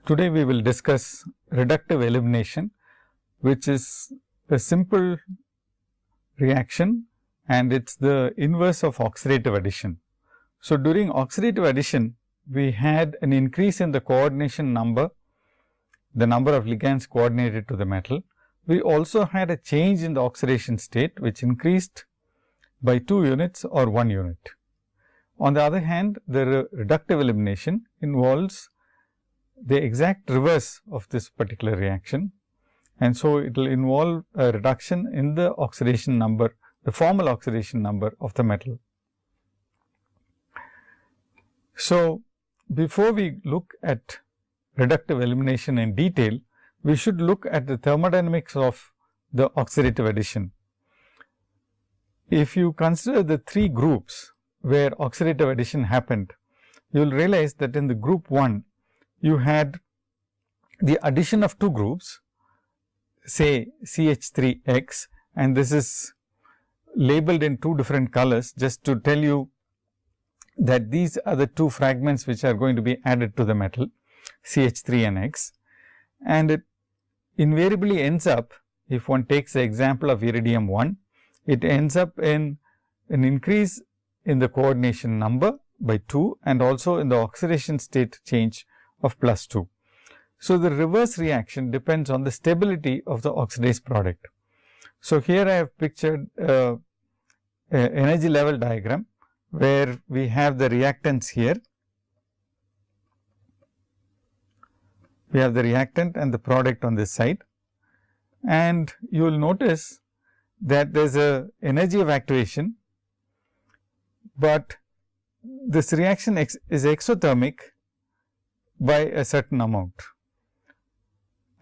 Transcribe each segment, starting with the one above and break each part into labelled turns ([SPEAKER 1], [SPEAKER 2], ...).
[SPEAKER 1] Today we will discuss reductive elimination, which is a simple reaction and it is the inverse of oxidative addition. So, during oxidative addition, we had an increase in the coordination number, the number of ligands coordinated to the metal. We also had a change in the oxidation state, which increased by 2 units or 1 unit. On the other hand, the reductive elimination involves the exact reverse of this particular reaction, and so it will involve a reduction in the oxidation number, the formal oxidation number of the metal. So, before we look at reductive elimination in detail, we should look at the thermodynamics of the oxidative addition. If you consider the 3 groups where oxidative addition happened, you will realize that in the group 1, you had the addition of 2 groups, say CH3X, and this is labeled in 2 different colors just to tell you that these are the 2 fragments which are going to be added to the metal CH3 and X, and it invariably ends up, if one takes the example of iridium 1, it ends up in an increase in the coordination number by 2 and also in the oxidation state change of plus 2. So, the reverse reaction depends on the stability of the oxidized product. So, here I have pictured a energy level diagram, where we have the reactants here. We have the reactant and the product on this side, and you will notice that there is a energy of activation, but this reaction is exothermic by a certain amount,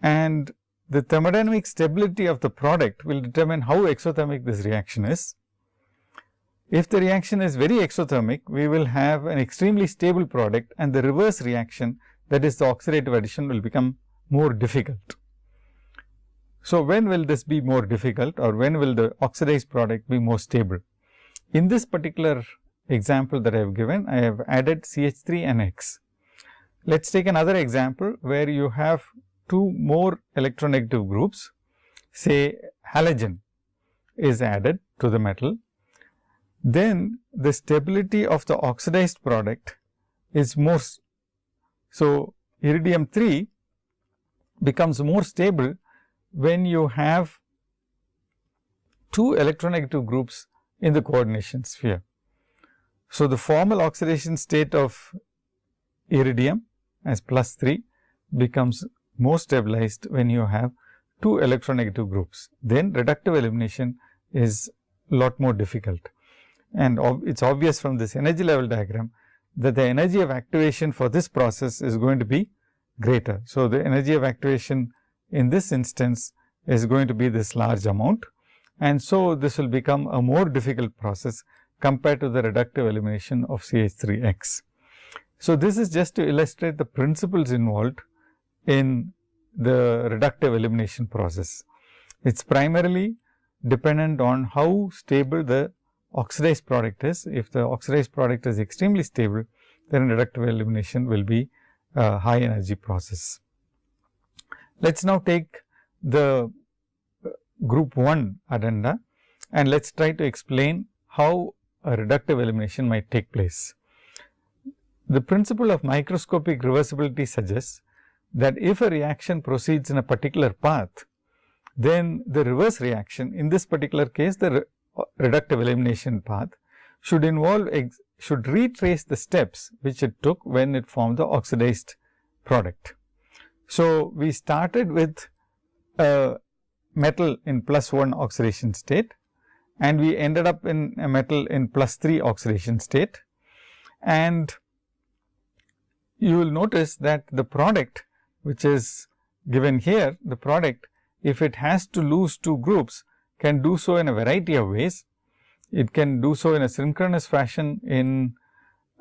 [SPEAKER 1] and the thermodynamic stability of the product will determine how exothermic this reaction is. If the reaction is very exothermic, we will have an extremely stable product, and the reverse reaction, that is the oxidative addition, will become more difficult. So, when will this be more difficult, or when will the oxidized product be more stable? In this particular example that I have given, I have added CH3 and X. Let us take another example where you have 2 more electronegative groups, say halogen is added to the metal. Then the stability of the oxidized product is more. So, iridium 3 becomes more stable when you have 2 electronegative groups in the coordination sphere. So, the formal oxidation state of iridium as plus 3 becomes more stabilized when you have 2 electronegative groups. Then reductive elimination is lot more difficult. And it is obvious from this energy level diagram that the energy of activation for this process is going to be greater. So, the energy of activation in this instance is going to be this large amount, and so this will become a more difficult process compared to the reductive elimination of CH3X. So, this is just to illustrate the principles involved in the reductive elimination process. It is primarily dependent on how stable the oxidized product is. If the oxidized product is extremely stable, then reductive elimination will be a high energy process. Let us now take the group 1 addenda and let us try to explain how a reductive elimination might take place. The principle of microscopic reversibility suggests that if a reaction proceeds in a particular path, then the reverse reaction, in this particular case the reductive elimination path, should retrace the steps which it took when it formed the oxidized product. So, we started with a metal in plus 1 oxidation state, and we ended up in a metal in plus 3 oxidation state, and you will notice that the product which is given here, the product, if it has to lose 2 groups, can do so in a variety of ways. It can do so in a synchronous fashion, in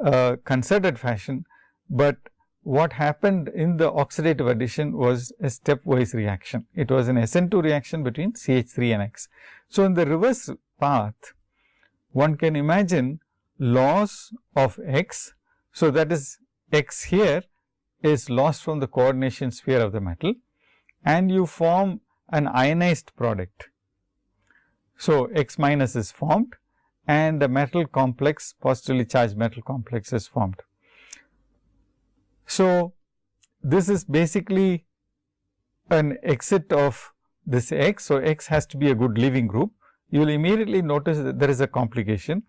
[SPEAKER 1] a concerted fashion, but what happened in the oxidative addition was a stepwise reaction. It was an SN2 reaction between CH3 and X. So, in the reverse path, one can imagine loss of X. So, that is X here is lost from the coordination sphere of the metal and you form an ionized product. So, X minus is formed and the metal complex, positively charged metal complex is formed. So, this is basically an exit of this X. So, X has to be a good leaving group. You will immediately notice that there is a complication.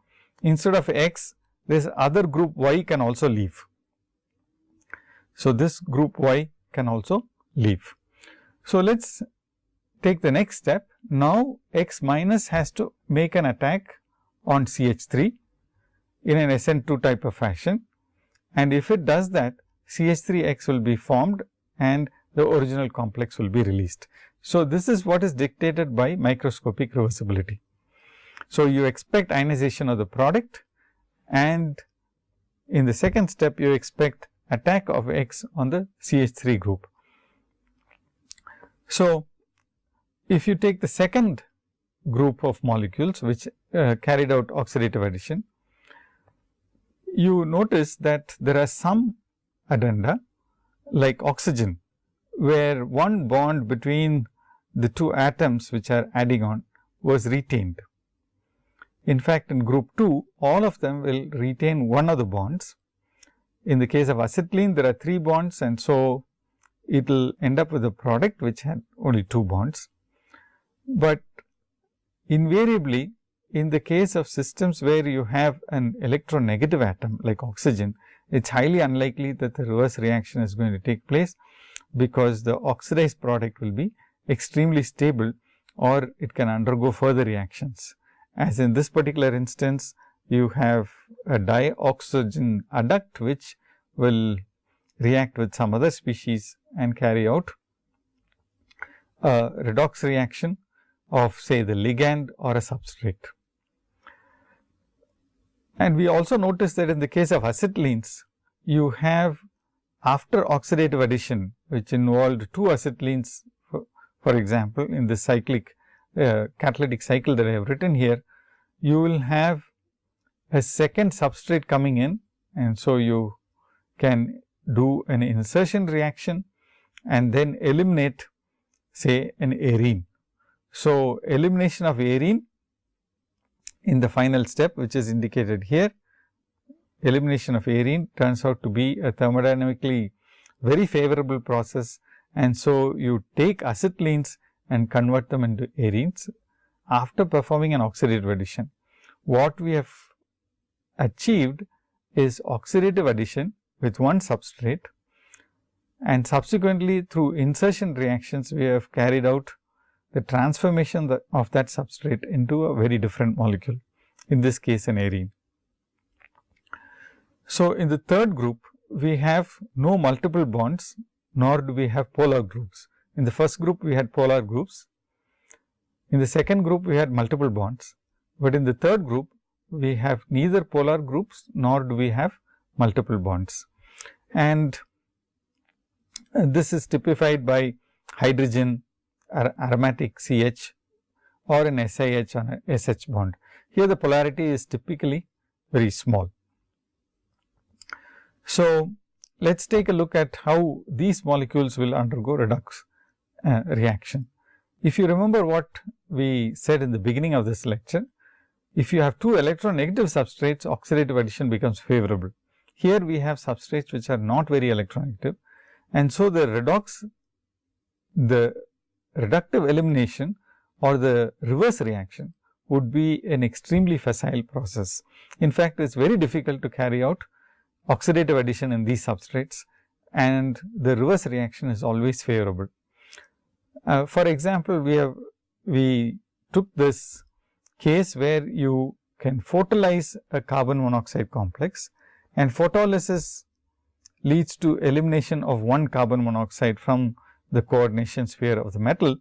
[SPEAKER 1] Instead of X, this other group Y can also leave. So, this group Y can also leave. So, let us take the next step. Now, X minus has to make an attack on CH3 in an SN2 type of fashion, and if it does that, CH3X will be formed and the original complex will be released. So, this is what is dictated by microscopic reversibility. So, you expect ionization of the product, and in the second step you expect attack of X on the CH3 group. So, if you take the second group of molecules which carried out oxidative addition, you notice that there are some addenda like oxygen, where one bond between the two atoms which are adding on was retained. In fact, in group 2, all of them will retain one of the bonds. In the case of acetylene, there are 3 bonds, and so it will end up with a product which had only 2 bonds. But invariably, in the case of systems where you have an electronegative atom like oxygen, it is highly unlikely that the reverse reaction is going to take place, because the oxidized product will be extremely stable or it can undergo further reactions. As in this particular instance, you have a dioxygen adduct which will react with some other species and carry out a redox reaction of, say, the ligand or a substrate. And we also notice that in the case of acetylenes, you have, after oxidative addition, which involved 2 acetylenes, for example, in the cyclic catalytic cycle that I have written here, you will have a second substrate coming in, and so you can do an insertion reaction and then eliminate, say, an arene. So, elimination of arene in the final step, which is indicated here, elimination of arene turns out to be a thermodynamically very favorable process, and so you take acetylenes and convert them into arenes after performing an oxidative addition. What we have achieved is oxidative addition with one substrate, and subsequently through insertion reactions we have carried out the transformation of that substrate into a very different molecule, in this case an arene. So, in the third group, we have no multiple bonds, nor do we have polar groups. In the first group, we had polar groups. In the second group, we had multiple bonds, but in the third group, we have neither polar groups nor do we have multiple bonds. And this is typified by hydrogen aromatic CH or an SiH on a SH bond. Here the polarity is typically very small. So, let us take a look at how these molecules will undergo redox reaction. If you remember what we said in the beginning of this lecture, if you have 2 electronegative substrates, oxidative addition becomes favorable. Here we have substrates which are not very electronegative, and so the reductive elimination or the reverse reaction would be an extremely facile process. In fact, it is very difficult to carry out oxidative addition in these substrates, and the reverse reaction is always favorable. For example, we took this case where you can photolyze a carbon monoxide complex, and photolysis leads to elimination of one carbon monoxide from the coordination sphere of the metal,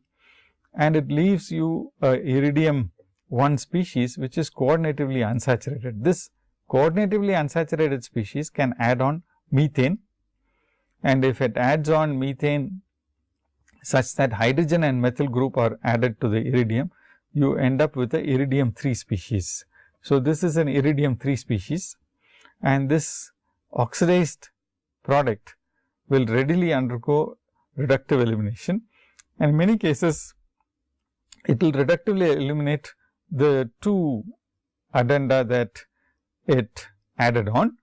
[SPEAKER 1] and it leaves you a iridium 1 species which is coordinatively unsaturated. This coordinatively unsaturated species can add on methane, and if it adds on methane such that hydrogen and methyl group are added to the iridium, you end up with a iridium 3 species. So, this is an iridium 3 species, and this oxidized product will readily undergo reductive elimination, and in many cases it will reductively eliminate the two addenda that it added on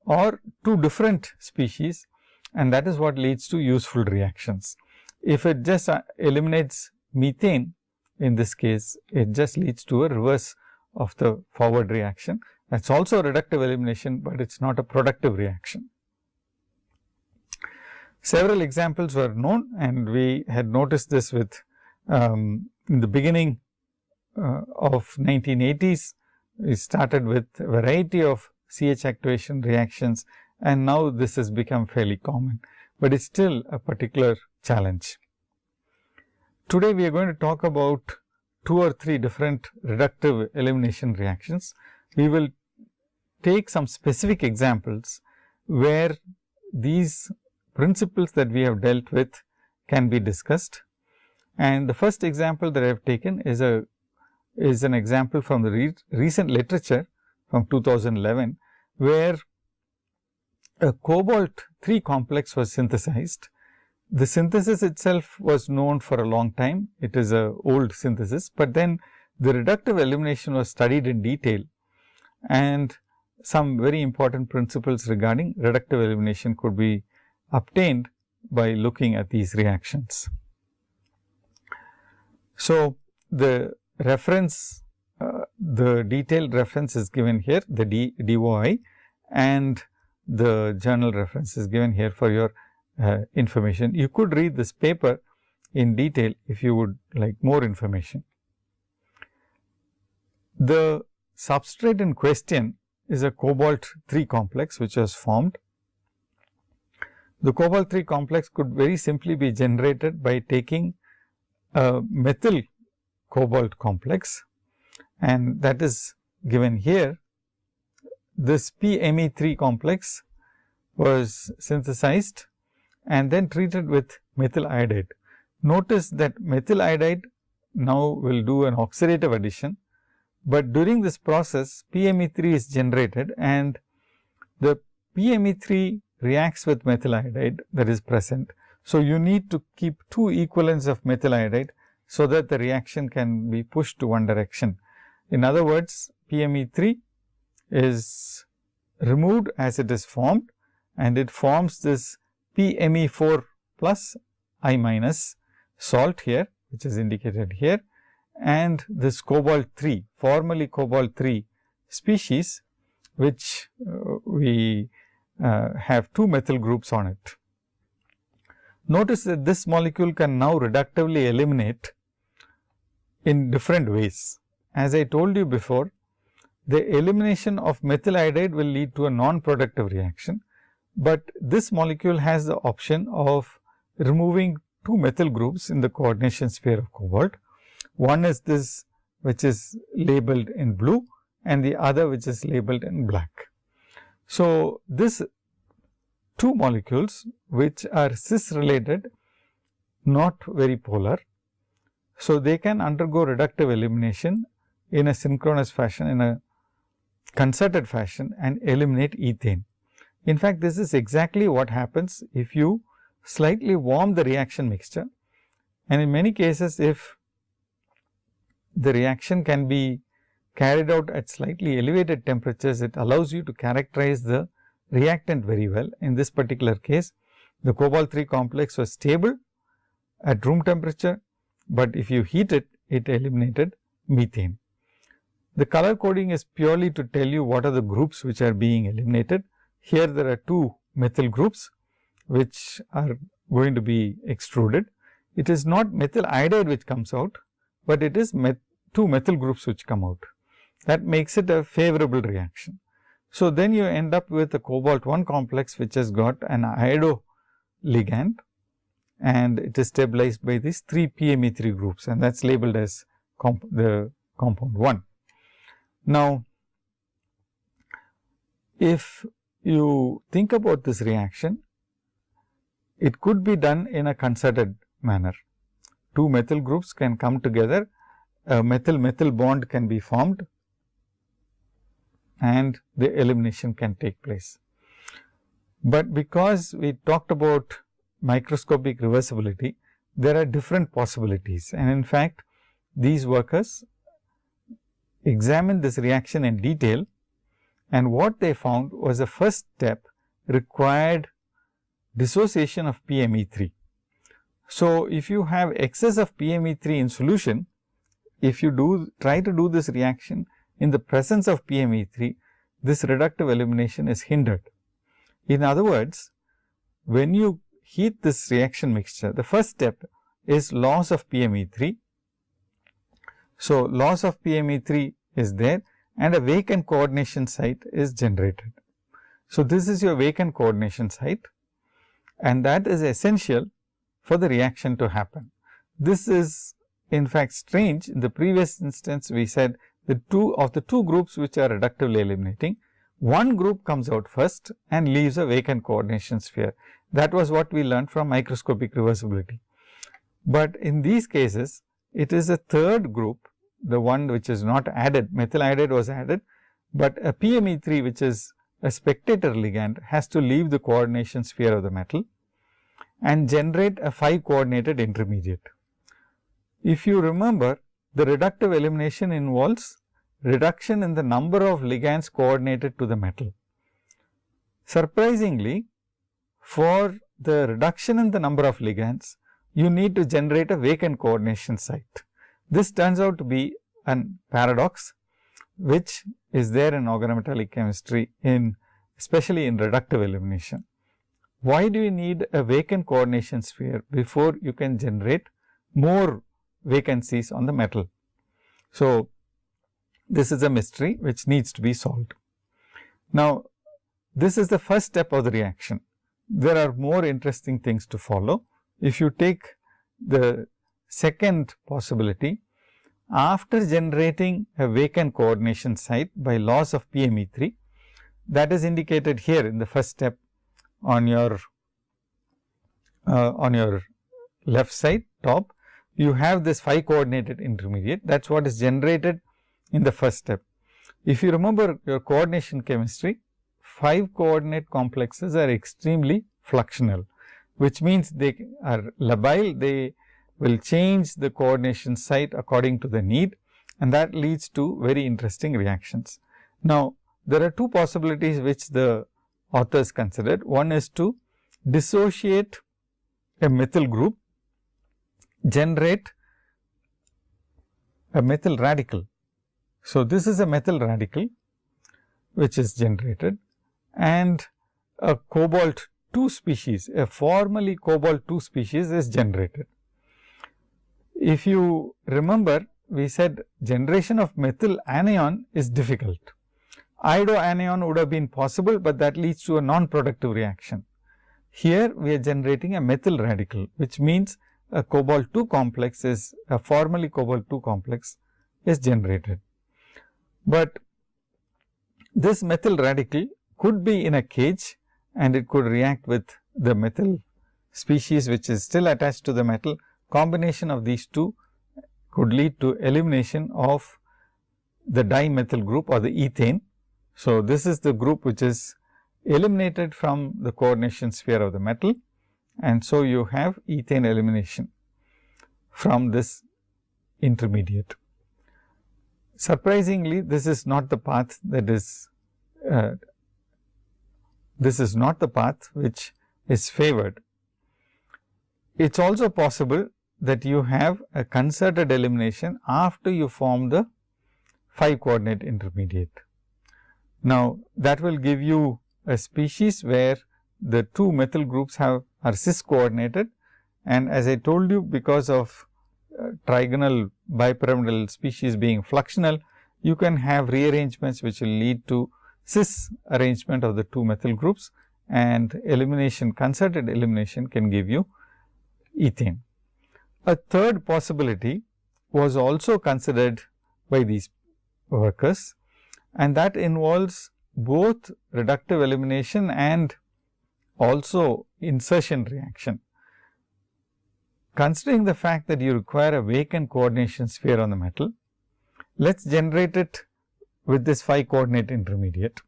[SPEAKER 1] or two different species, and that is what leads to useful reactions. If it just eliminates methane, in this case it just leads to a reverse of the forward reaction. That is also a reductive elimination, but it is not a productive reaction. Several examples were known, and we had noticed this with in the beginning of 1980s. We started with a variety of CH activation reactions, and now this has become fairly common, but it is still a particular challenge. Today we are going to talk about 2 or 3 different reductive elimination reactions. We will take some specific examples where these principles that we have dealt with can be discussed. And the first example that I have taken is an example from the recent literature from 2011, where a cobalt 3 complex was synthesized. The synthesis itself was known for a long time. It is a old synthesis, but then the reductive elimination was studied in detail, and some very important principles regarding reductive elimination could be obtained by looking at these reactions. So, the reference, the detailed reference is given here, the DOI, and the journal reference is given here for your information. You could read this paper in detail if you would like more information. The substrate in question is a cobalt 3 complex which was formed. The cobalt 3 complex could very simply be generated by taking a methyl cobalt complex, and that is given here. This PME3 complex was synthesized and then treated with methyl iodide. Notice that methyl iodide now will do an oxidative addition, but during this process PME3 is generated, and the PME3 reacts with methyl iodide that is present. So, you need to keep 2 equivalents of methyl iodide so that the reaction can be pushed to one direction. In other words, PME3 is removed as it is formed, and it forms this PME4 plus I minus salt here, which is indicated here, and this cobalt 3, formerly cobalt 3 species, which we have 2 methyl groups on it. Notice that this molecule can now reductively eliminate in different ways. As I told you before, the elimination of methyl iodide will lead to a non-productive reaction, but this molecule has the option of removing 2 methyl groups in the coordination sphere of cobalt. One is this, which is labeled in blue, and the other which is labeled in black. So, this 2 molecules which are cis related, not very polar. So, they can undergo reductive elimination in a synchronous fashion, in a concerted fashion, and eliminate ethane. In fact, this is exactly what happens if you slightly warm the reaction mixture, and in many cases if the reaction can be carried out at slightly elevated temperatures, it allows you to characterize the reactant very well. In this particular case, the cobalt 3 complex was stable at room temperature, but if you heat it, it eliminated methane. The color coding is purely to tell you what are the groups which are being eliminated. Here there are 2 methyl groups which are going to be extruded. It is not methyl iodide which comes out, but it is 2 methyl groups which come out. That makes it a favorable reaction. So, then you end up with a cobalt 1 complex which has got an iodo ligand, and it is stabilized by these 3 PME3 groups, and that is labeled as the compound 1. Now, if you think about this reaction, it could be done in a concerted manner. 2 methyl groups can come together, a methyl-methyl bond can be formed, and the elimination can take place. But because we talked about microscopic reversibility, there are different possibilities, and in fact, these workers examined this reaction in detail, and what they found was the first step required dissociation of PME3. So, if you have excess of PME3 in solution, if you try to do this reaction in the presence of PME3, this reductive elimination is hindered. In other words, when you heat this reaction mixture, the first step is loss of PME3. So, loss of PME3 is there and a vacant coordination site is generated. So, this is your vacant coordination site, and that is essential for the reaction to happen. This is in fact strange. In the previous instance, we said the two groups which are reductively eliminating, one group comes out first and leaves a vacant coordination sphere. That was what we learned from microscopic reversibility. But in these cases, it is a third group, the one which is not added, methyl iodide was added, but a PME3 which is a spectator ligand has to leave the coordination sphere of the metal and generate a 5 coordinated intermediate. If you remember, the reductive elimination involves reduction in the number of ligands coordinated to the metal. Surprisingly, for the reduction in the number of ligands, you need to generate a vacant coordination site. This turns out to be a paradox which is there in organometallic chemistry, especially in reductive elimination. Why do you need a vacant coordination sphere before you can generate more vacancies on the metal? So, this is a mystery which needs to be solved. Now, this is the first step of the reaction. There are more interesting things to follow. If you take the second possibility, after generating a vacant coordination site by loss of PME3, that is indicated here in the first step on your left side top, you have this 5 coordinated intermediate. That is what is generated in the first step. If you remember your coordination chemistry, 5 coordinate complexes are extremely fluxional, which means they are labile, they will change the coordination site according to the need, and that leads to very interesting reactions. Now, there are two possibilities which the authors considered. One is to dissociate a methyl group, generate a methyl radical. So, this is a methyl radical which is generated, and a cobalt 2 species, a formally cobalt 2 species is generated. If you remember, we said generation of methyl anion is difficult. Iodoanion would have been possible, but that leads to a non-productive reaction. Here we are generating a methyl radical, which means a cobalt 2 complex is a formally cobalt 2 complex is generated. But this methyl radical could be in a cage and it could react with the methyl species which is still attached to the metal. Combination of these two could lead to elimination of the dimethyl group or the ethane. So, this is the group which is eliminated from the coordination sphere of the metal, and so you have ethane elimination from this intermediate. Surprisingly, this is not the path that is which is favored. It is also possible that you have a concerted elimination after you form the 5 coordinate intermediate. Now, that will give you a species where the 2 methyl groups are cis coordinated, and as I told you, because of trigonal bipyramidal species being fluxional, you can have rearrangements which will lead to cis arrangement of the 2 methyl groups, and elimination, concerted elimination can give you ethane. A third possibility was also considered by these workers, and that involves both reductive elimination and also insertion reaction. Considering the fact that you require a vacant coordination sphere on the metal, let us generate it with this 5 coordinate intermediate.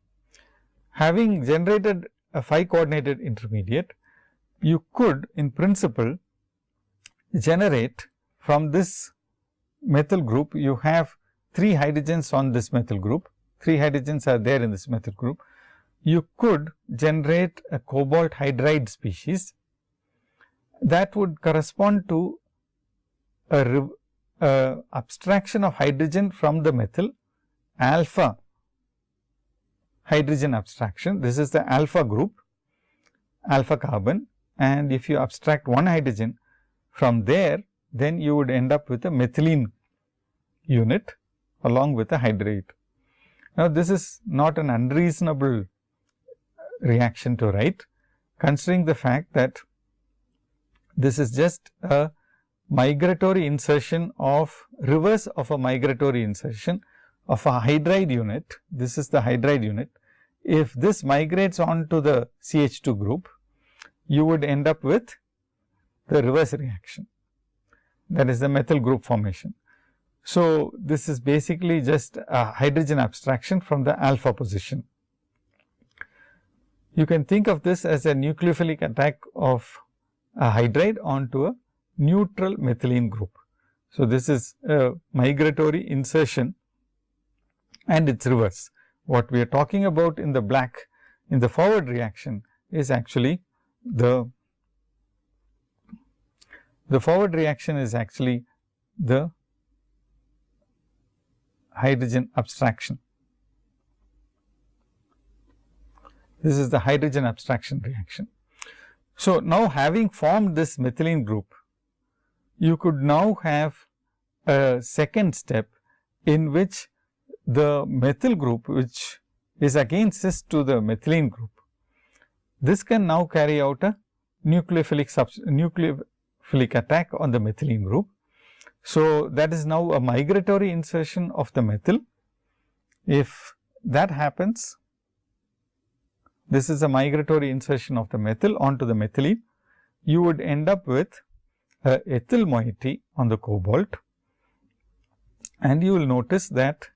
[SPEAKER 1] Having generated a 5 coordinated intermediate, you could in principle generate from this methyl group, you have 3 hydrogens on this methyl group, 3 hydrogens are there in this methyl group. You could generate a cobalt hydride species that would correspond to a abstraction of hydrogen from the methyl, alpha hydrogen abstraction. This is the alpha group, alpha carbon, and if you abstract one hydrogen from there, then you would end up with a methylene unit along with a hydride. Now, this is not an unreasonable reaction to write, considering the fact that this is just a migratory insertion of reverse of a migratory insertion of a hydride unit. This is the hydride unit. If this migrates on to the CH2 group, you would end up with the reverse reaction, that is the methyl group formation. So, this is basically just a hydrogen abstraction from the alpha position. You can think of this as a nucleophilic attack of a hydride onto a neutral methylene group. So, this is a migratory insertion and its reverse. What we are talking about in the black in the forward reaction is actually the forward reaction is actually the hydrogen abstraction. This is the hydrogen abstraction reaction. So, now having formed this methylene group, you could now have a second step in which the methyl group, which is again cis to the methylene group, this can now carry out a nucleophilic attack on the methylene group. So, that is now a migratory insertion of the methyl. If that happens, this is a migratory insertion of the methyl onto the methylene, you would end up with a ethyl moiety on the cobalt, and you will notice that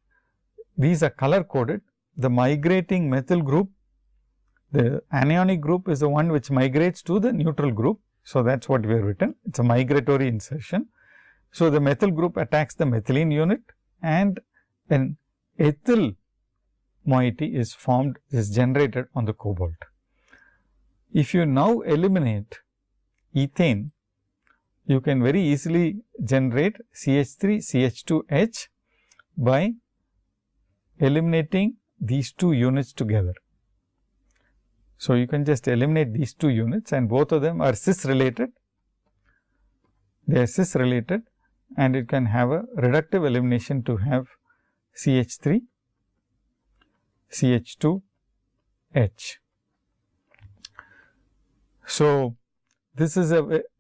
[SPEAKER 1] these are color coded. The migrating methyl group, the anionic group is the one which migrates to the neutral group. So, that is what we have written, it is a migratory insertion. So, the methyl group attacks the methylene unit and an ethyl moiety is formed, is generated on the cobalt. If you now eliminate ethane, you can very easily generate CH3 CH2H by eliminating these 2 units together. So, you can just eliminate these 2 units and both of them are cis related, they are cis related, and it can have a reductive elimination to have CH3 CH2H. So, this is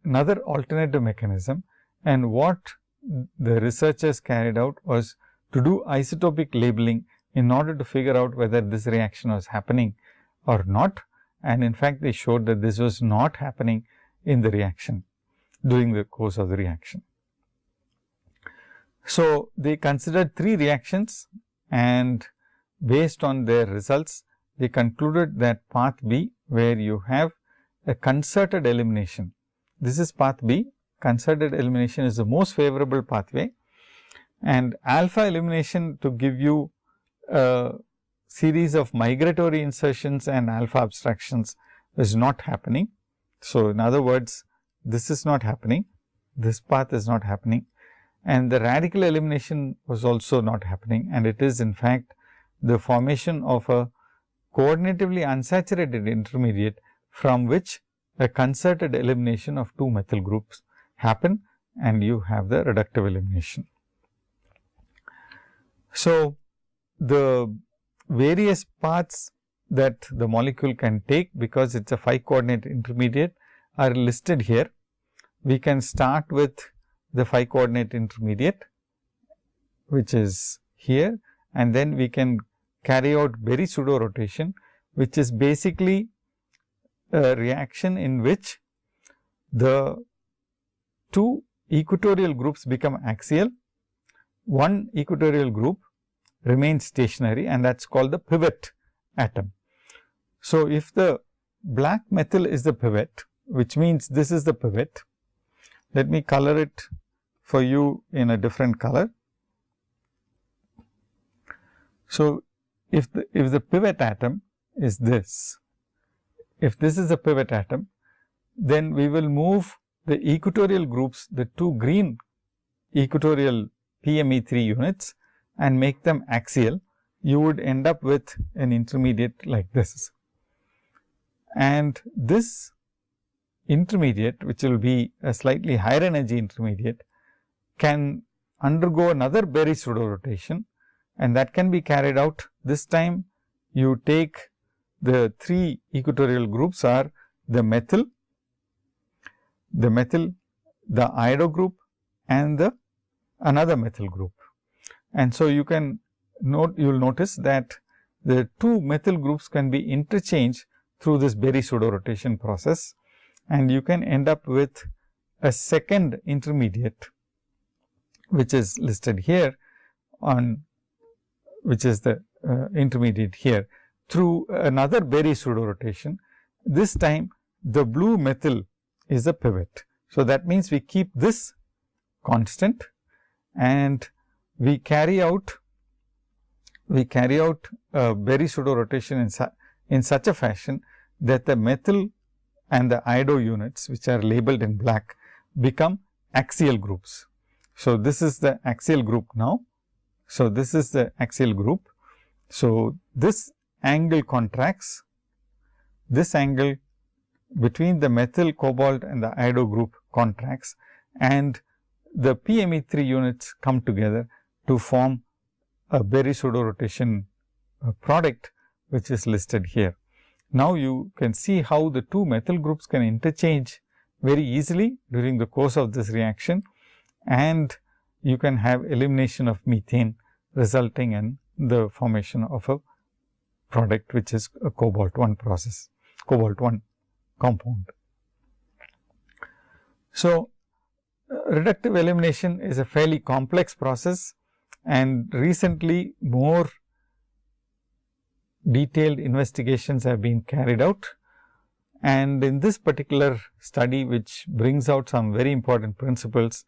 [SPEAKER 1] another alternative mechanism, and what the researchers carried out was to do isotopic labeling in order to figure out whether this reaction was happening or not, and in fact, they showed that this was not happening in the reaction during the course of the reaction. So, they considered 3 reactions, and based on their results, they concluded that path B, where you have a concerted elimination. This is path B, concerted elimination is the most favorable pathway, and alpha elimination to give you a series of migratory insertions and alpha abstractions is not happening. So, in other words, this is not happening, this path is not happening, and the radical elimination was also not happening, and it is in fact the formation of a coordinatively unsaturated intermediate from which a concerted elimination of 2 methyl groups happen, and you have the reductive elimination. So, the various paths that the molecule can take, because it is a 5 coordinate intermediate, are listed here. We can start with the 5 coordinate intermediate, which is here, and then we can carry out Berry pseudo rotation, which is basically a reaction in which the 2 equatorial groups become axial, one equatorial group remains stationary, and that is called the pivot atom. So, if the black methyl is the pivot, which means this is the pivot. Let me color it for you in a different color. So, if the pivot atom is this, if this is a pivot atom, then we will move the equatorial groups, the two green equatorial PME3 units, and make them axial. You would end up with an intermediate like this. And this intermediate, which will be a slightly higher energy intermediate, can undergo another Berry pseudo rotation, and that can be carried out. This time you take the three equatorial groups are the methyl, the iodo group, and the another methyl group. And so you can note, you will notice that the two methyl groups can be interchanged through this Berry pseudo rotation process, and you can end up with a second intermediate, which is listed here on, which is the intermediate here, through another Berry pseudo rotation. This time the blue methyl is a pivot. So, that means we keep this constant and we carry out a Berry pseudo rotation in such a fashion that the methyl and the iodo units, which are labeled in black, become axial groups. So, this is the axial group now. So, this is the axial group. So, this angle contracts, this angle between the methyl, cobalt and the iodo group contracts, and the PME3 units come together to form a Berry pseudo rotation product, which is listed here. Now, you can see how the two methyl groups can interchange very easily during the course of this reaction, and you can have elimination of methane, resulting in the formation of a product, which is a cobalt 1 process, cobalt 1 compound. So, reductive elimination is a fairly complex process, and recently more detailed investigations have been carried out. And in this particular study, which brings out some very important principles,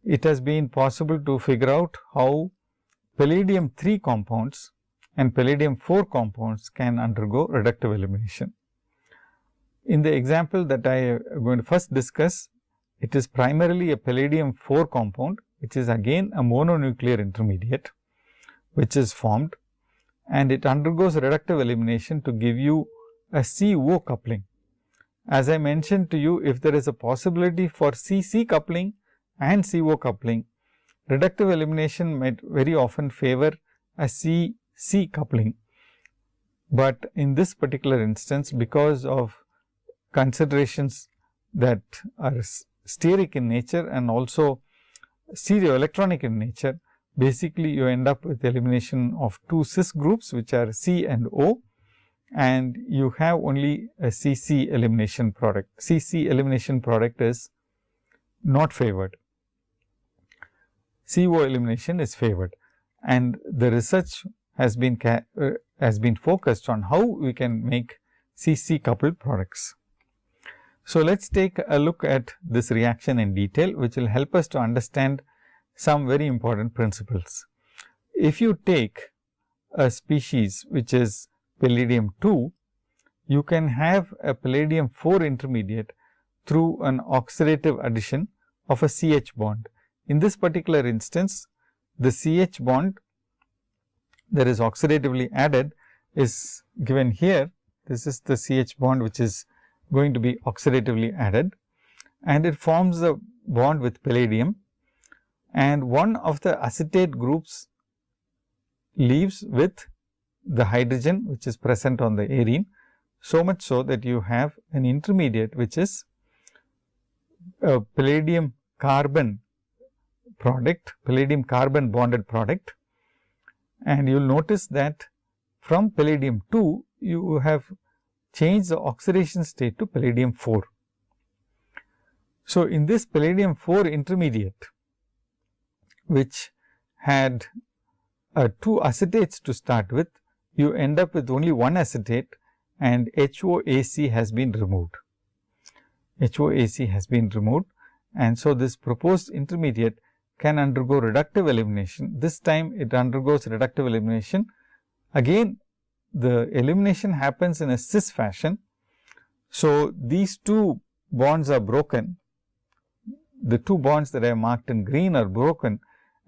[SPEAKER 1] it has been possible to figure out how palladium 3 compounds and palladium 4 compounds can undergo reductive elimination. In the example that I am going to first discuss, it is primarily a palladium 4 compound, which is again a mononuclear intermediate, which is formed, and it undergoes reductive elimination to give you a C-O coupling. As I mentioned to you, if there is a possibility for C-C coupling and C-O coupling, reductive elimination might very often favor a C-C coupling. But in this particular instance, because of considerations that are steric in nature and also stereoelectronic in nature, basically you end up with elimination of two cis groups, which are C and O, and you have only a CC elimination product. CC elimination product is not favored. CO elimination is favored, and the research has been focused on how we can make CC coupled products. So, let us take a look at this reaction in detail, which will help us to understand some very important principles. If you take a species which is palladium 2, you can have a palladium 4 intermediate through an oxidative addition of a CH bond. In this particular instance, the CH bond that is oxidatively added is given here. This is the CH bond which is going to be oxidatively added, and it forms a bond with palladium, and one of the acetate groups leaves with the hydrogen which is present on the arene, so much so that you have an intermediate which is a palladium carbon product, palladium carbon bonded product. And you will notice that from palladium 2 you have changed the oxidation state to palladium 4. So, in this palladium 4 intermediate, which had 2 acetates to start with, you end up with only one acetate, and HOAC has been removed. HOAC has been removed, and so this proposed intermediate can undergo reductive elimination. This time it undergoes reductive elimination. Again, the elimination happens in a cis fashion. So, these two bonds are broken. The two bonds that I have marked in green are broken,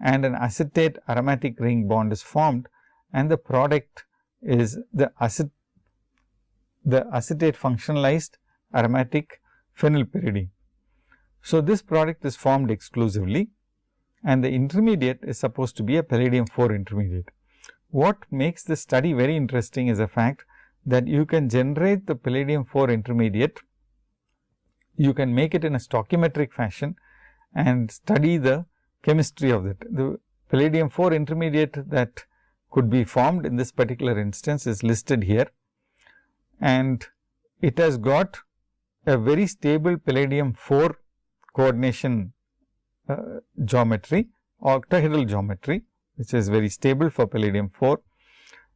[SPEAKER 1] and an acetate aromatic ring bond is formed, and the product is the acetate functionalized aromatic phenylpyridine. So, this product is formed exclusively, and the intermediate is supposed to be a palladium 4 intermediate. What makes this study very interesting is the fact that you can generate the palladium 4 intermediate, you can make it in a stoichiometric fashion and study the chemistry of it. The palladium 4 intermediate that could be formed in this particular instance is listed here, and it has got a very stable palladium 4 coordination geometry, octahedral geometry, which is very stable for palladium 4,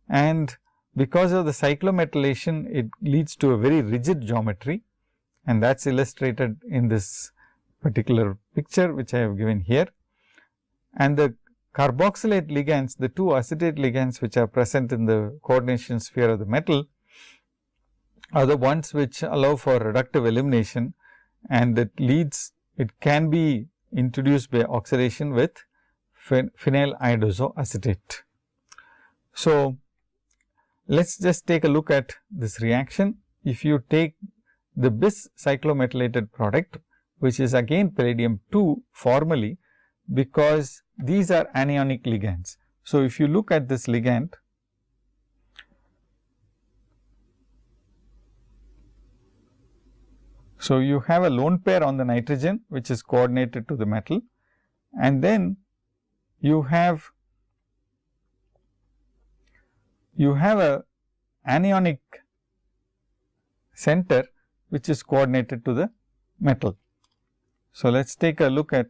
[SPEAKER 1] and because of the cyclometallation, it leads to a very rigid geometry, and that is illustrated in this particular picture which I have given here. And the carboxylate ligands, the two acetate ligands which are present in the coordination sphere of the metal, are the ones which allow for reductive elimination, and it can be introduced by oxidation with phenyl iodosoacetate. So, let us just take a look at this reaction. If you take the bis cyclometallic product, which is again palladium 2 formally, because these are anionic ligands. So, if you look at this ligand, so you have a lone pair on the nitrogen which is coordinated to the metal, and then you have a anionic center which is coordinated to the metal. So, let us take a look at.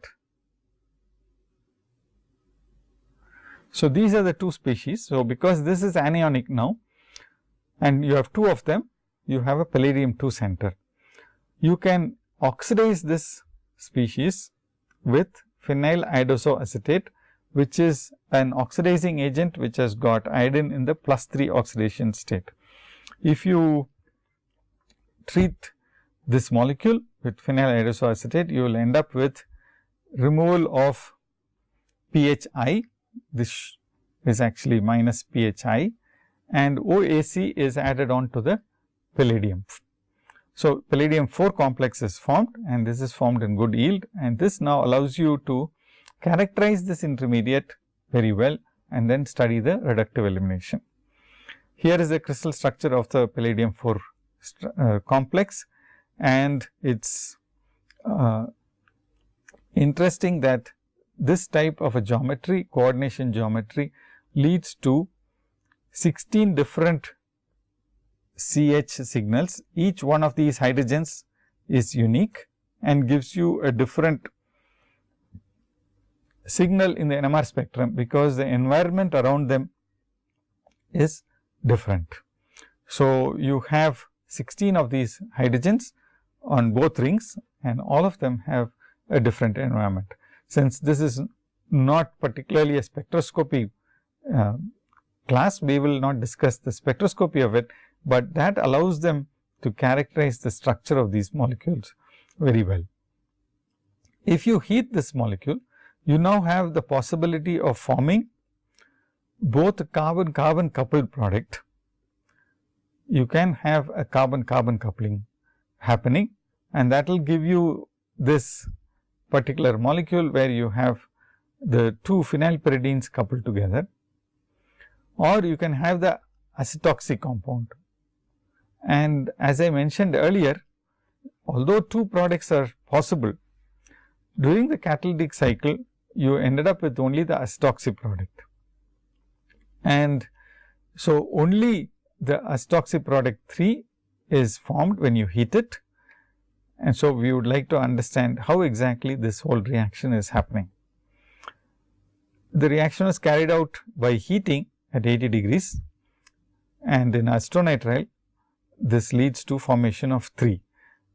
[SPEAKER 1] So, these are the two species. So, because this is anionic now and you have two of them, you have a palladium 2 center. You can oxidize this species with phenyl iodosoacetate, which is an oxidizing agent which has got iodine in the +3 oxidation state. If you treat this molecule with phenyl iodosoacetate, you will end up with removal of pHi. This is actually minus pHi, and OAC is added on to the palladium. So, palladium 4 complex is formed, and this is formed in good yield, and this now allows you to characterize this intermediate very well and then study the reductive elimination. Here is the crystal structure of the palladium 4 complex, and it is interesting that this type of a geometry, coordination geometry, leads to 16 different CH signals. Each one of these hydrogens is unique and gives you a different signal in the NMR spectrum, because the environment around them is different. So, you have 16 of these hydrogens on both rings, and all of them have a different environment. Since this is not particularly a spectroscopy class, we will not discuss the spectroscopy of it, but that allows them to characterize the structure of these molecules very well. If you heat this molecule, you now have the possibility of forming both a carbon-carbon coupled product. You can have a carbon-carbon coupling happening, and that will give you this particular molecule where you have the two phenylpyridines coupled together, or you can have the acetoxy compound. And as I mentioned earlier, although two products are possible, during the catalytic cycle you ended up with only the acetoxy product, and so only the acetoxy product 3 is formed when you heat it. And so, we would like to understand how exactly this whole reaction is happening. The reaction is carried out by heating at 80 degrees, and in acetonitrile this leads to formation of 3,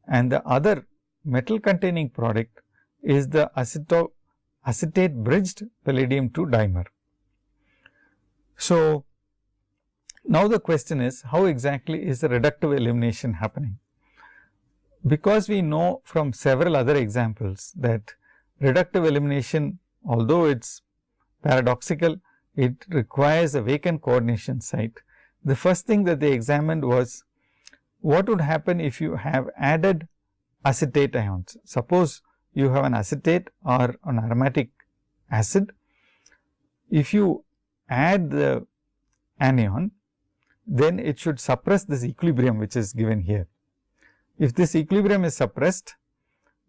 [SPEAKER 1] and the other metal containing product is the acetate bridged palladium 2 dimer. So, now the question is, how exactly is the reductive elimination happening? Because we know from several other examples that reductive elimination, although it is paradoxical, it requires a vacant coordination site. The first thing that they examined was what would happen if you have added acetate ions. Suppose you have an acetate or an aromatic acid. If you add the anion, then it should suppress this equilibrium which is given here. If this equilibrium is suppressed,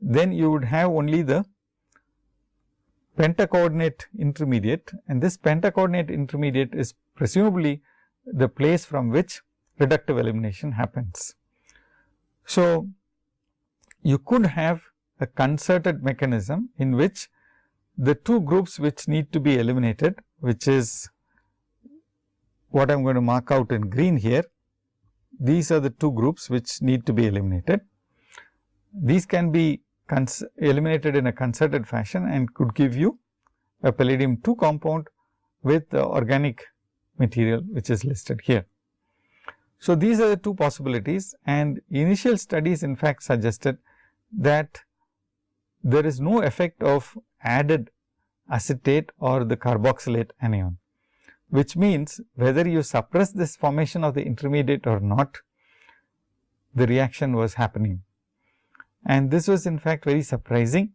[SPEAKER 1] then you would have only the pentacoordinate intermediate, and this pentacoordinate intermediate is presumably the place from which reductive elimination happens. So, you could have a concerted mechanism in which the 2 groups which need to be eliminated, which is what I am going to mark out in green here. These are the 2 groups which need to be eliminated. These can be eliminated in a concerted fashion and could give you a palladium 2 compound with the organic material which is listed here. So, these are the 2 possibilities, and initial studies in fact suggested that there is no effect of added acetate or the carboxylate anion, which means whether you suppress this formation of the intermediate or not, the reaction was happening. And this was in fact very surprising,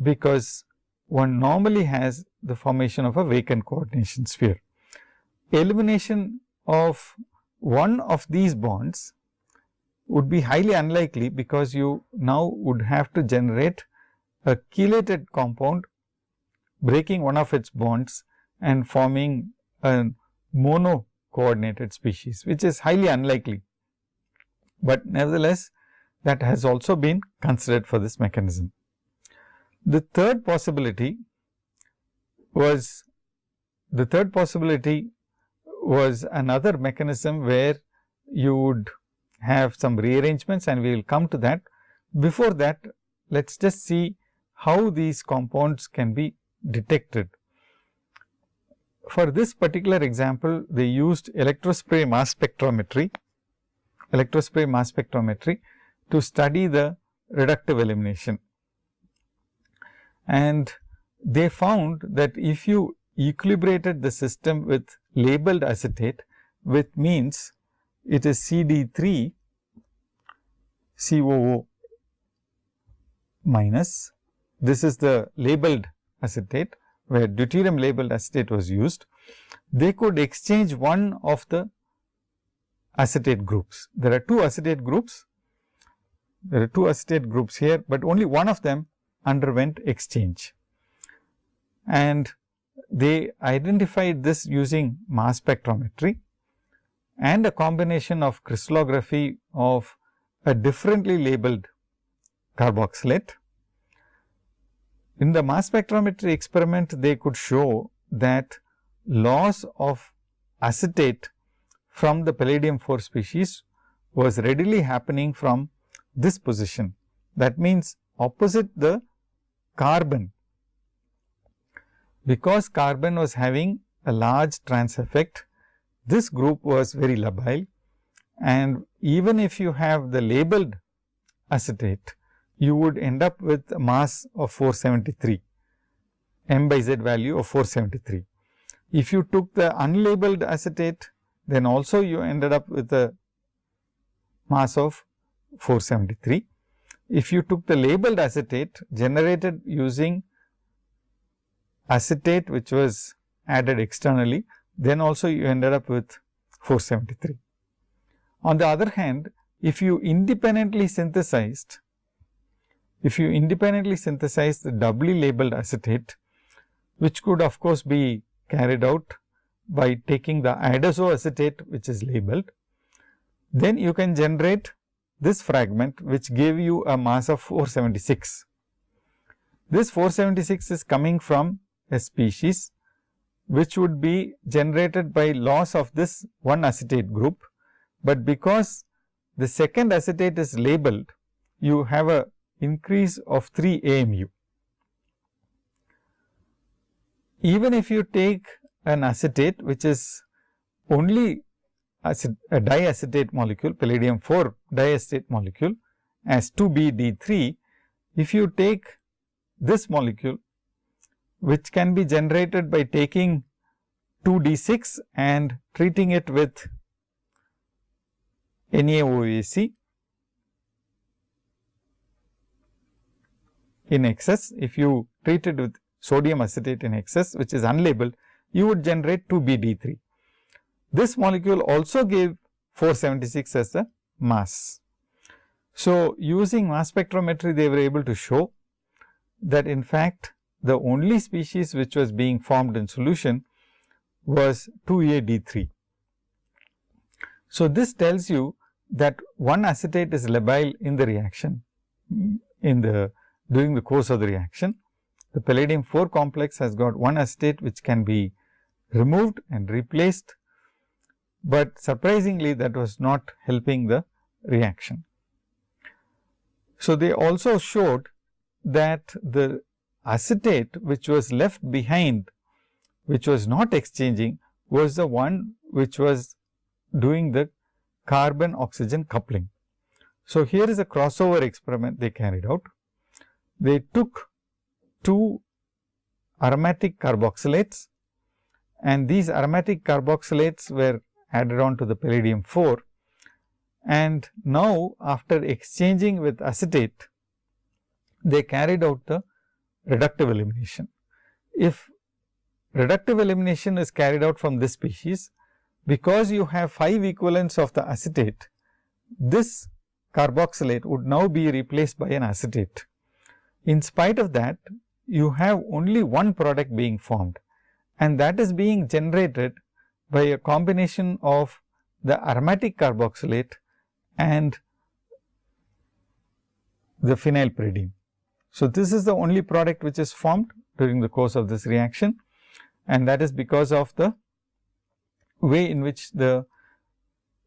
[SPEAKER 1] because one normally has the formation of a vacant coordination sphere. Elimination of one of these bonds would be highly unlikely, because you now would have to generate a chelated compound breaking one of its bonds and forming a mono coordinated species, which is highly unlikely, but nevertheless that has also been considered for this mechanism. The third possibility was another mechanism where you would have some rearrangements, and we will come to that. Before that, let us just see how these compounds can be detected. For this particular example, they used electrospray mass spectrometry to study the reductive elimination. And they found that if you equilibrated the system with labeled acetate, which means it is CD3 COO minus, this is the labeled acetate where deuterium labeled acetate was used, they could exchange one of the acetate groups. There are 2 acetate groups. There are 2 acetate groups here, but only one of them underwent exchange. And they identified this using mass spectrometry and a combination of crystallography of a differently labeled carboxylate. In the mass spectrometry experiment, they could show that loss of acetate from the palladium 4 species was readily happening from this position. That means opposite the carbon. Because carbon was having a large trans effect, this group was very labile, and even if you have the labeled acetate, you would end up with a mass of 473, m by z value of 473. If you took the unlabeled acetate, then also you ended up with a mass of 473. If you took the labeled acetate generated using acetate which was added externally, then also you ended up with 473. On the other hand, if you independently synthesized the doubly labeled acetate, which could of course be carried out by taking the iodoso acetate which is labeled, then you can generate this fragment which gave you a mass of 476. This 476 is coming from a species which would be generated by loss of this one acetate group, but because the second acetate is labeled, you have a increase of 3 AMU. Even if you take an acetate which is only a diacetate molecule, palladium 4 diacetate molecule as 2BD3, if you take this molecule which can be generated by taking 2D6 and treating it with NaOAC in excess. If you treat it with sodium acetate in excess, which is unlabeled, you would generate 2BD3. This molecule also gave 476 as the mass. So, using mass spectrometry, they were able to show that in fact, the only species which was being formed in solution was 2AD3. So, this tells you that one acetate is labile in the reaction during the course of the reaction. The palladium 4 complex has got one acetate which can be removed and replaced, but surprisingly that was not helping the reaction. So, they also showed that the acetate which was left behind, which was not exchanging, was the one which was doing the carbon oxygen coupling. So, here is a crossover experiment they carried out. They took 2 aromatic carboxylates, and these aromatic carboxylates were added on to the palladium 4, and now after exchanging with acetate, they carried out the reductive elimination. If reductive elimination is carried out from this species, because you have 5 equivalents of the acetate, this carboxylate would now be replaced by an acetate. In spite of that, you have only one product being formed, and that is being generated by a combination of the aromatic carboxylate and the phenylpyridine. So, this is the only product which is formed during the course of this reaction, and that is because of the way in which the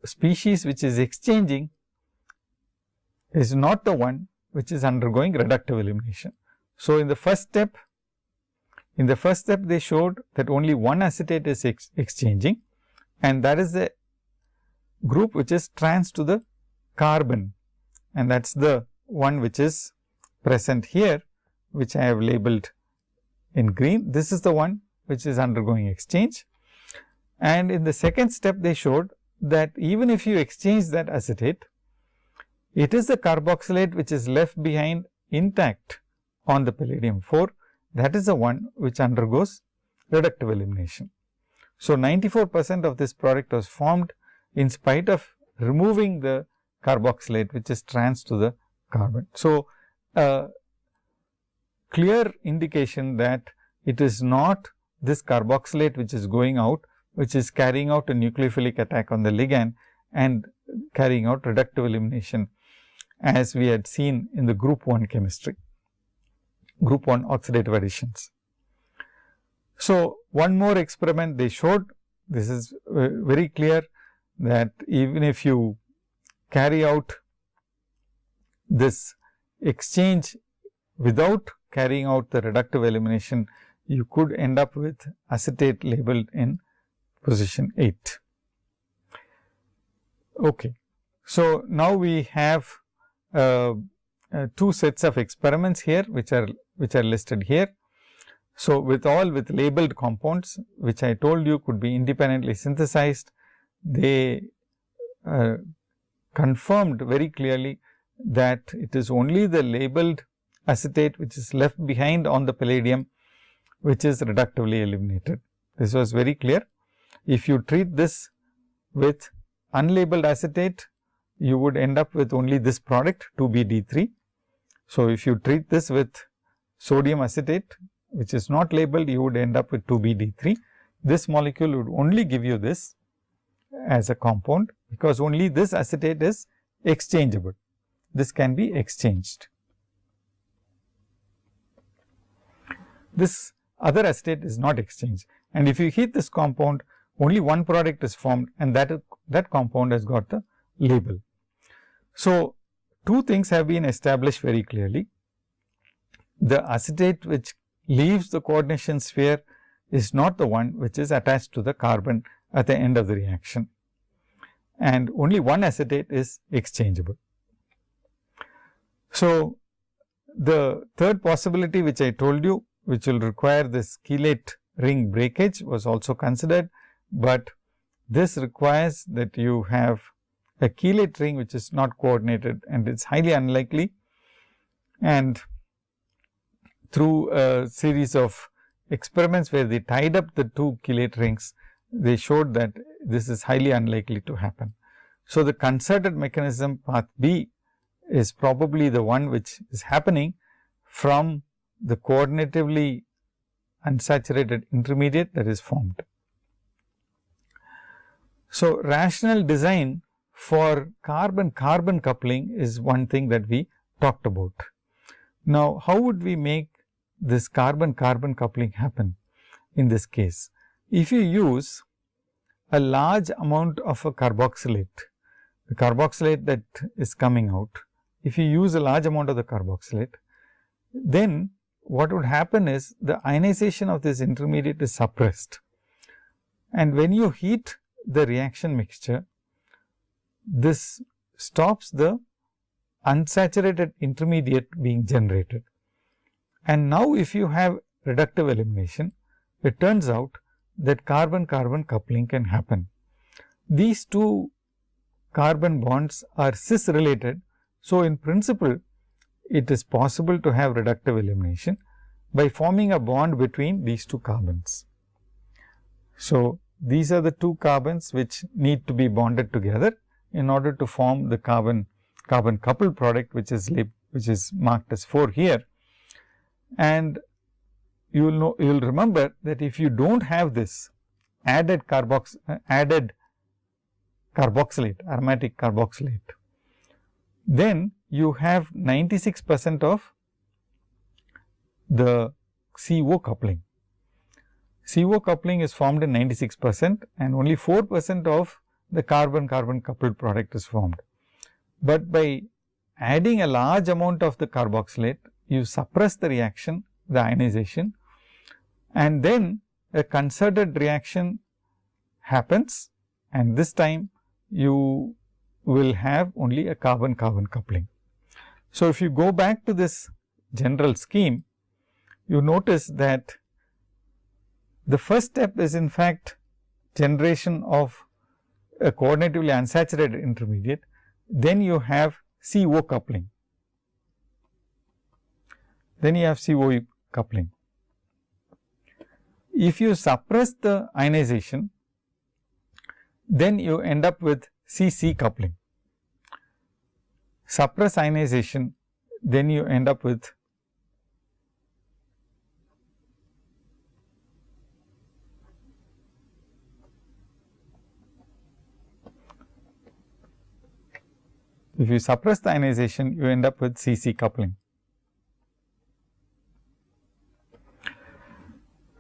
[SPEAKER 1] species which is exchanging is not the one which is undergoing reductive elimination. So, in the first step they showed that only one acetate is exchanging, and that is the group which is trans to the carbon, and that is the one which is present here, which I have labeled in green. This is the one which is undergoing exchange, and in the second step they showed that even if you exchange that acetate, it is the carboxylate which is left behind intact on the palladium 4, that is the one which undergoes reductive elimination. So, 94% of this product was formed in spite of removing the carboxylate which is trans to the carbon. So, clear indication that it is not this carboxylate which is going out, which is carrying out a nucleophilic attack on the ligand and carrying out reductive elimination, as we had seen in the group 1 chemistry, group 1 oxidative additions. So, one more experiment they showed, this is very clear that even if you carry out this exchange without carrying out the reductive elimination, you could end up with acetate labeled in position 8. Okay. So, now we have 2 sets of experiments here which are listed here. So, with labeled compounds, which I told you could be independently synthesized, they confirmed very clearly that it is only the labeled acetate which is left behind on the palladium which is reductively eliminated. This was very clear. If you treat this with unlabeled acetate, you would end up with only this product 2BD3. So, if you treat this with sodium acetate which is not labeled, you would end up with 2BD3. This molecule would only give you this as a compound, because only this acetate is exchangeable. This can be exchanged. This other acetate is not exchanged, and if you heat this compound, only one product is formed, and that that compound has got the label. So, two things have been established very clearly. The acetate which leaves the coordination sphere is not the one which is attached to the carbon at the end of the reaction, and only one acetate is exchangeable. So, the third possibility which I told you, which will require this chelate ring breakage, was also considered, but this requires that you have a chelate ring which is not coordinated, and it is highly unlikely. And through a series of experiments where they tied up the two chelate rings, they showed that this is highly unlikely to happen. So, the concerted mechanism path B is probably the one which is happening from the coordinatively unsaturated intermediate that is formed. So, rational design for carbon-carbon coupling is one thing that we talked about. Now, how would we make this carbon-carbon coupling happen in this case? If you use a large amount of a carboxylate, the carboxylate that is coming out, if you use a large amount of the carboxylate, then what would happen is the ionization of this intermediate is suppressed, and when you heat the reaction mixture, this stops the unsaturated intermediate being generated. And now, if you have reductive elimination, it turns out that carbon-carbon coupling can happen. These two carbon bonds are cis related. So, in principle, it is possible to have reductive elimination by forming a bond between these two carbons. So, these are the two carbons which need to be bonded together in order to form the carbon-carbon coupled product, which is marked as 4 here. And you will remember that if you do not have this added carboxylate, aromatic carboxylate, then you have 96% of the CO coupling. CO coupling is formed in 96% and only 4% of the carbon-carbon coupled product is formed. But by adding a large amount of the carboxylate, you suppress the reaction, the ionization, and then a concerted reaction happens, and this time you will have only a carbon-carbon coupling. So, if you go back to this general scheme, you notice that the first step is in fact generation of a coordinatively unsaturated intermediate, then you have CO coupling. Then you have CO coupling. If you suppress the ionization, then you end up with CC coupling. Suppress ionization, then you end up with if you suppress the ionization, you end up with CC coupling.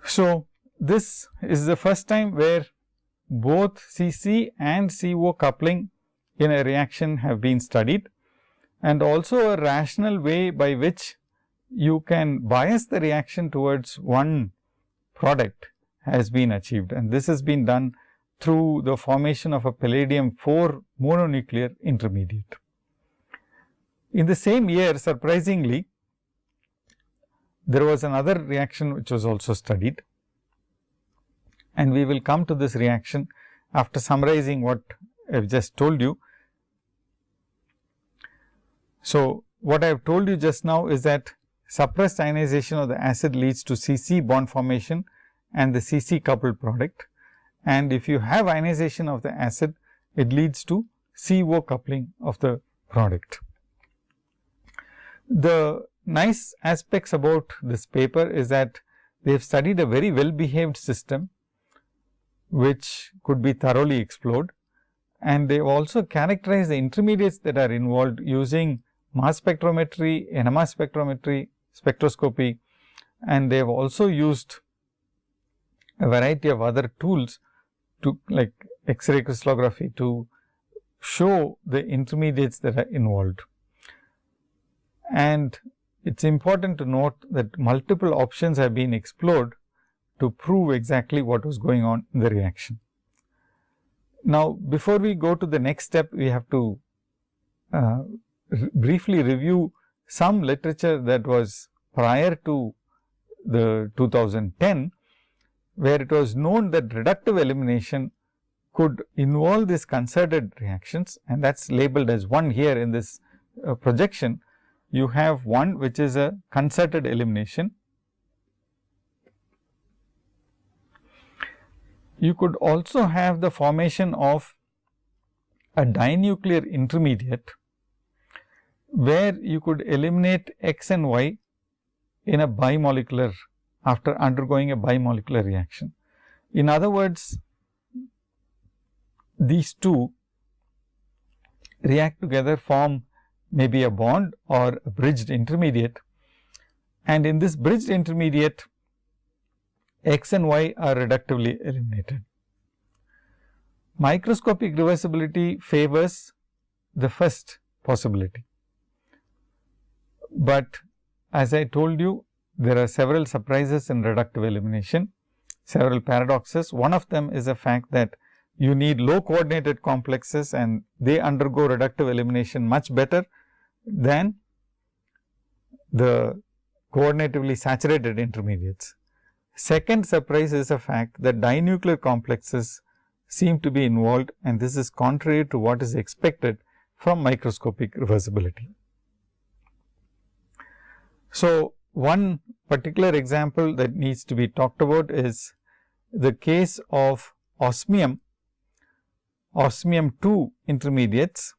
[SPEAKER 1] So, this is the first time where both CC and CO coupling in a reaction have been studied, and also a rational way by which you can bias the reaction towards one product has been achieved, and this has been done through the formation of a palladium 4 mononuclear intermediate. In the same year, surprisingly, there was another reaction which was also studied, and we will come to this reaction after summarizing what I have just told you. So, what I have told you just now is that suppressed ionization of the acid leads to CC bond formation and the CC coupled product, and if you have ionization of the acid, it leads to CO coupling of the product. The nice aspects about this paper is that they have studied a very well behaved system which could be thoroughly explored, and they have also characterized the intermediates that are involved using mass spectrometry, NMR spectrometry, spectroscopy, and they have also used a variety of other tools to like X-ray crystallography to show the intermediates that are involved. And it is important to note that multiple options have been explored to prove exactly what was going on in the reaction. Now, before we go to the next step, we have to briefly review some literature that was prior to the 2010, where it was known that reductive elimination could involve these concerted reactions, and that is labeled as 1 here in this projection. You have one which is a concerted elimination. You could also have the formation of a dinuclear intermediate, where you could eliminate X and Y in a bimolecular, after undergoing a bimolecular reaction. In other words, these two react together, form maybe a bond or a bridged intermediate, and in this bridged intermediate, X and Y are reductively eliminated. Microscopic reversibility favors the first possibility, but as I told you, there are several surprises in reductive elimination, several paradoxes. One of them is the fact that you need low coordinated complexes, and they undergo reductive elimination much better than the coordinatively saturated intermediates. Second surprise is the fact that dinuclear complexes seem to be involved, and this is contrary to what is expected from microscopic reversibility. So, one particular example that needs to be talked about is the case of osmium 2 intermediates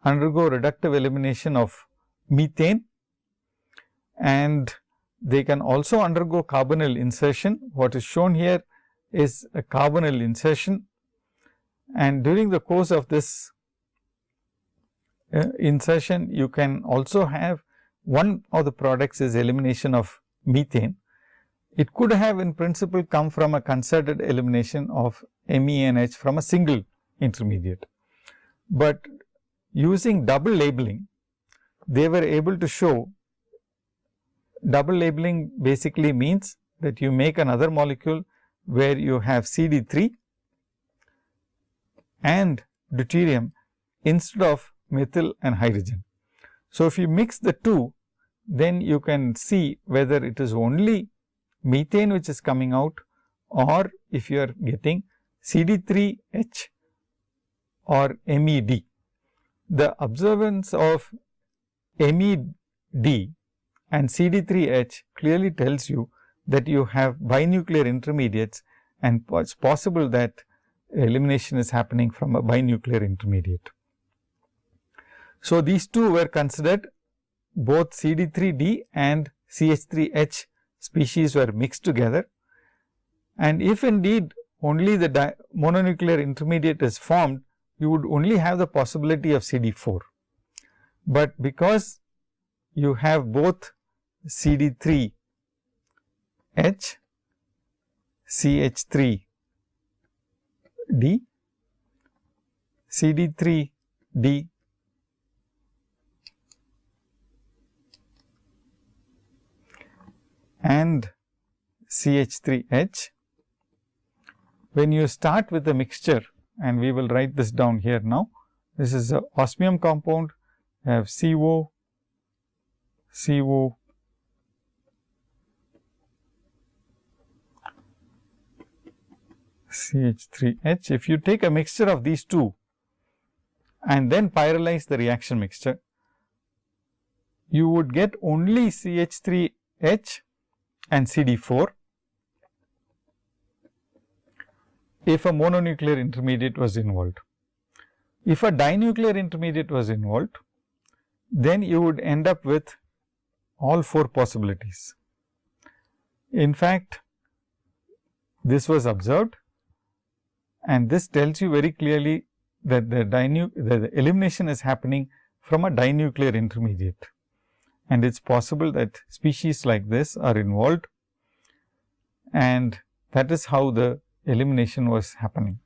[SPEAKER 1] undergo reductive elimination of methane, and they can also undergo carbonyl insertion. What is shown here is a carbonyl insertion, and during the course of this insertion, you can also have one of the products is elimination of methane. It could have in principle come from a concerted elimination of MENH from a single intermediate, but using double labeling, they were able to show. Double labeling basically means that you make another molecule where you have CD3 and deuterium instead of methyl and hydrogen. So, if you mix the two, then you can see whether it is only methane which is coming out, or if you are getting CD3H or MED. The observance of MED and CD3H clearly tells you that you have binuclear intermediates, and it is possible that elimination is happening from a binuclear intermediate. So, these two were considered, both CD3D and CH3H species were mixed together, and if indeed only the mononuclear intermediate is formed, you would only have the possibility of CD4. But because you have both CD3H, CH3D, CD3D and CH3H, when you start with the mixture, and we will write this down here now. This is a osmium compound, you have CO, CO, CH3H. If you take a mixture of these two and then pyrolyze the reaction mixture, you would get only CH3H and CD4 if a mononuclear intermediate was involved. If a dinuclear intermediate was involved, then you would end up with all 4 possibilities. In fact, this was observed, and this tells you very clearly that the elimination is happening from a dinuclear intermediate, and it is possible that species like this are involved, and that is how the elimination was happening.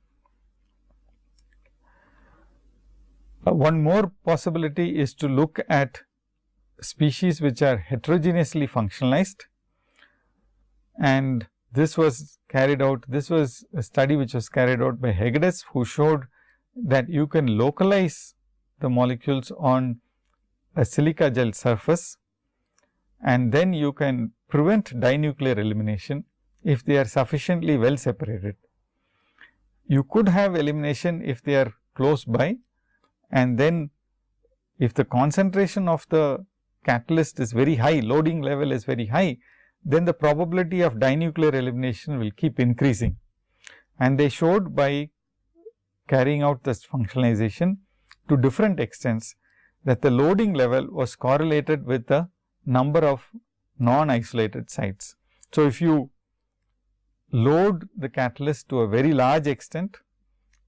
[SPEAKER 1] One more possibility is to look at species which are heterogeneously functionalized, and this was carried out, this was a study which was carried out by Hegdes, who showed that you can localize the molecules on a silica gel surface, and then you can prevent dinuclear elimination if they are sufficiently well separated. You could have elimination if they are close by, and then if the concentration of the catalyst is very high, loading level is very high, then the probability of dinuclear elimination will keep increasing. And they showed by carrying out this functionalization to different extents that the loading level was correlated with the number of non-isolated sites. So, if you load the catalyst to a very large extent,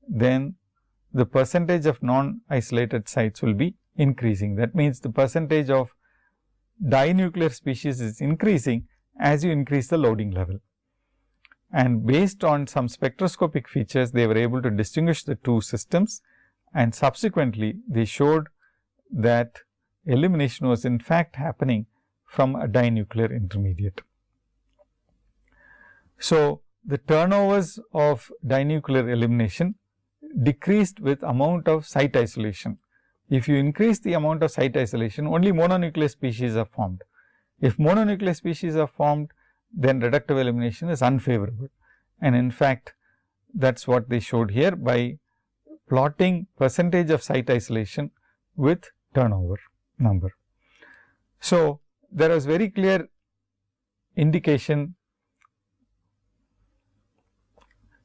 [SPEAKER 1] then the percentage of non-isolated sites will be increasing. That means, the percentage of dinuclear species is increasing as you increase the loading level. And based on some spectroscopic features, they were able to distinguish the two systems, and subsequently they showed that elimination was in fact happening from a dinuclear intermediate. So, the turnovers of dinuclear elimination decreased with amount of site isolation. If you increase the amount of site isolation, only mononuclear species are formed. If mononuclear species are formed, then reductive elimination is unfavorable, and in fact, that is what they showed here by plotting percentage of site isolation with turnover number. So, there was very clear indication.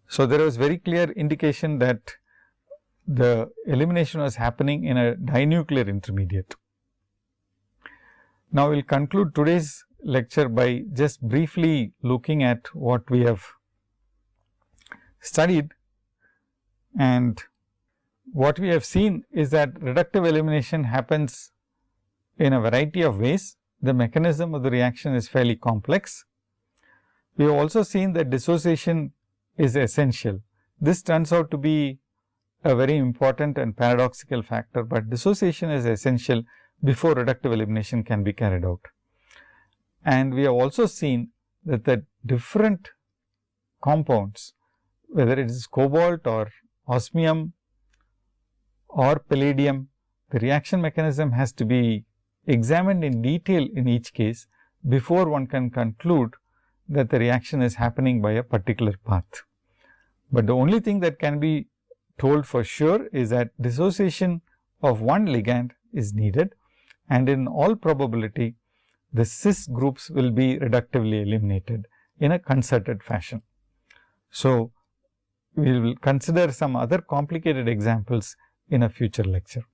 [SPEAKER 1] So, there was very clear indication that the elimination was happening in a dinuclear intermediate. Now, we will conclude today's lecture by just briefly looking at what we have studied, and what we have seen is that reductive elimination happens in a variety of ways. The mechanism of the reaction is fairly complex. We have also seen that dissociation is essential. This turns out to be a very important and paradoxical factor, but dissociation is essential before reductive elimination can be carried out. And we have also seen that the different compounds, whether it is cobalt or osmium or palladium, the reaction mechanism has to be examined in detail in each case before one can conclude that the reaction is happening by a particular path. But the only thing that can be told for sure is that dissociation of one ligand is needed, and in all probability the cis groups will be reductively eliminated in a concerted fashion. So, we will consider some other complicated examples in a future lecture.